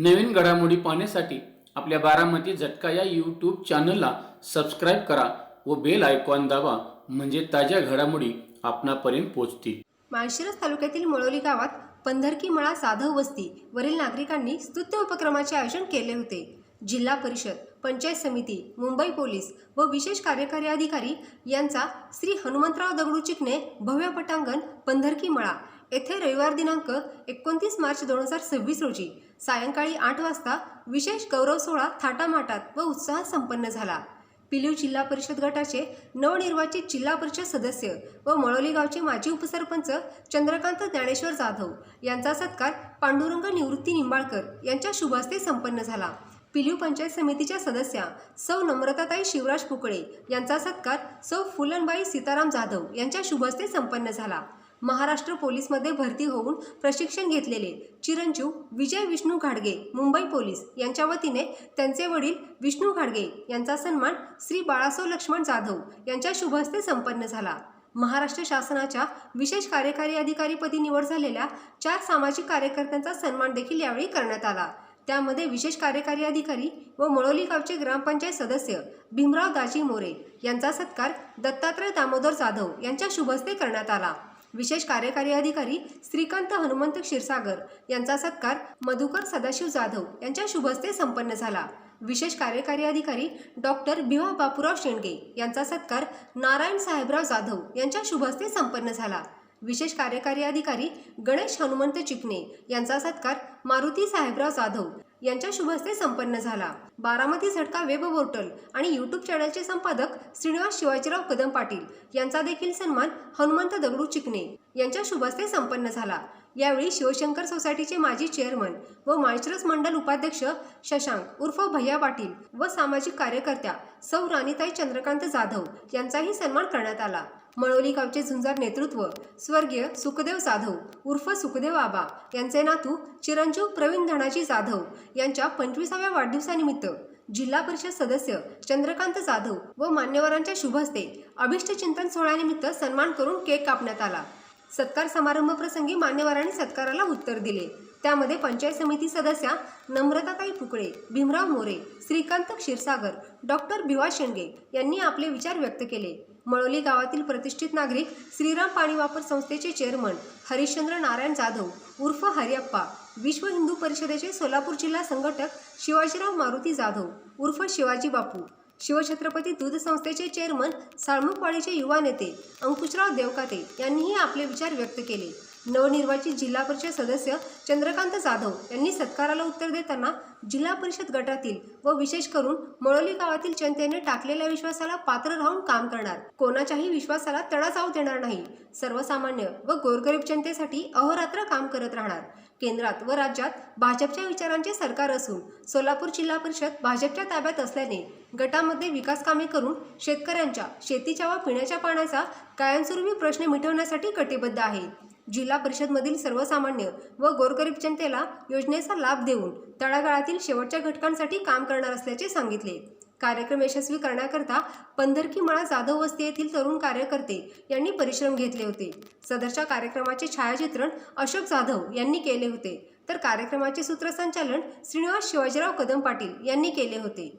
नवीन घडामोडी पाहण्यासाठी आपल्या बारामती झटका या यूट्यूब चॅनलला सबस्क्राईब करा व बेल आयकॉन दाबा, म्हणजे ताज्या घडामोडी आपणापर्यंत पोहोचतील। माळशिरस तालुक्यातील मळोली गावात पंधरकी मळा साधव वस्ती वरील नागरिकांनी स्तुत्य उपक्रमाचे आयोजन केले होते। जिल्हा परिषद, पंचायत समिती, मुंबई पोलीस व विशेष कार्यकारी अधिकारी यांचा श्री हनुमंतराव दगडू चिकणे भव्य पटांगण पंधरकी मळा येथे रविवार दिनांक 29 मार्च 2026 रोजी सायंकाळी 8 वाजता विशेष गौरव सोहळा थाटामाटात व उत्साहात संपन्न झाला। पिलीव जिल्हा परिषद गटाचे नवनिर्वाचित जिल्हा परिषद सदस्य व मळोली गावचे माजी उपसरपंच चंद्रकांत ज्ञानेश्वर जाधव यांचा सत्कार पांडुरंग निवृत्ती निंबाळकर यांच्या शुभ हस्ते संपन्न झाला। पिलीव पंचायत समितीच्या सदस्या सौ नम्रताताई शिवराज पुकळे यांचा सत्कार सौ फुलनबाई सीताराम जाधव यांच्या शुभ हस्ते संपन्न झाला। महाराष्ट्र पोलीसमध्ये भरती होऊन प्रशिक्षण घेतलेले चिरंजीव विजय विष्णू घाडगे मुंबई पोलीस यांच्या वतीने त्यांचे वडील विष्णू घाडगे यांचा सन्मान श्री बाळासाहेब लक्ष्मण जाधव यांच्या शुभ हस्ते संपन्न झाला। महाराष्ट्र शासनाच्या विशेष कार्यकारी अधिकारीपदी निवड झालेल्या 4 सामाजिक कार्यकर्त्यांचा सन्मान देखील यावेळी करण्यात आला। त्यामध्ये विशेष कार्यकारी अधिकारी व मळोली गावचे ग्रामपंचायत सदस्य भीमराव दाजी मोरे यांचा सत्कार दत्तात्रय दामोदर जाधव यांच्या शुभ हस्ते करण्यात आला। विशेष कार्यकारी अधिकारी श्रीकांत हनुमंत क्षीरसागर यांचा सत्कार मधुकर सदाशिव जाधव यांच्या शुभ हस्ते संपन्न झाला। विशेष कार्यकारी अधिकारी डॉक्टर भिवा बापूराव शेंडगे यांचा सत्कार नारायण साहेबराव जाधव यांच्या शुभ हस्ते संपन्न झाला। विशेष कार्यकारी अधिकारी गणेश हनुमंत चिकणे यांचा सत्कार मारुती साहेबराव जाधव यांच्या शुभ हस्ते संपन्न झाला। बारामती झटका वेब पोर्टल आणि यूट्यूब चॅनलचे संपादक श्रीनिवास शिवाजीराव कदम पाटील यांचा देखील सन्मान हनुमंत दगडू चिकणे यांच्या शुभ हस्ते संपन्न झाला। यावेळी शिवशंकर सोसायटीचे माजी चेअरमन व माळशिरस मंडल उपाध्यक्ष शशांक उर्फ भैया पाटील व सामाजिक कार्यकर्त्या सौ राणीताई चंद्रकांत जाधव यांचाही सन्मान करण्यात आला। मळोली गावचे झुंजार नेतृत्व स्वर्गीय सुखदेव जाधव उर्फ सुखदेव आबा यांचे नातू चिरंजीव प्रवीण धनाजी जाधव यांच्या 25व्या वाढदिवसानिमित्त जिल्हा परिषद सदस्य चंद्रकांत जाधव व मान्यवरांच्या शुभ हस्ते अभिष्ट चिंतन सोहळ्यानिमित्त सन्मान करून केक कापण्यात आला। सत्कार समारंभ प्रसंगी मान्यवरांनी सत्काराला उत्तर दिले। त्यामध्ये पंचायत समिती सदस्या नम्रताताई पुकळे, भीमराव मोरे, श्रीकांत क्षीरसागर, डॉक्टर भिवा शेंडगे यांनी आपले विचार व्यक्त केले। मळोली गावातील प्रतिष्ठित नागरिक श्रीराम पाणी वापर संस्थेचे चेअरमन हरिश्चंद्र नारायण जाधव उर्फ हरिअप्पा, विश्व हिंदू परिषदेचे सोलापूर जिल्हा संघटक शिवाजीराव मारुती जाधव उर्फ शिवाजी बापू, शिवछत्रपती दूध संस्थेचे चेअरमन साळमुखवाडीचे युवा नेते अंकुशराव देवकाते यांनीही आपले विचार व्यक्त केले। नवनिर्वाचित जिल्हा परिषद सदस्य चंद्रकांत जाधव यांनी सत्काराला उत्तर देताना जिल्हा परिषद गटातील व विशेष करून मळोली गावातील जनतेने टाकलेल्या विश्वासाला पात्र राहून काम करणार, कोणाच्याही विश्वासाला तडा जाऊ देणार नाही, सर्वसामान्य व गोरगरीब जनतेसाठी अहोरात्र काम करत राहणार। केंद्रात व राज्यात भाजपच्या विचारांचे सरकार असून सोलापूर जिल्हा परिषद भाजपच्या ताब्यात असल्याने गटामध्ये विकास कामे करून शेतकऱ्यांच्या शेतीच्या व पिण्याच्या पाण्याचा कायमस्वरूपी प्रश्न मिटवण्यासाठी कटिबद्ध आहे। जिल्हा परिषदमधील सर्वसामान्य व गोरगरीब जनतेला योजनेचा लाभ देऊन तळागाळातील शेवटच्या घटकांसाठी काम करणार असल्याचे सांगितले। कार्यक्रम यशस्वी करण्याकरता पंधरकी मळा जाधव वस्ती येथील तरुण कार्यकर्ते यांनी परिश्रम घेतले होते। सदरच्या कार्यक्रमाचे छायाचित्रण अशोक जाधव यांनी केले होते, तर कार्यक्रमाचे सूत्रसंचालन श्रीनिवास शिवाजीराव कदम पाटील यांनी केले होते।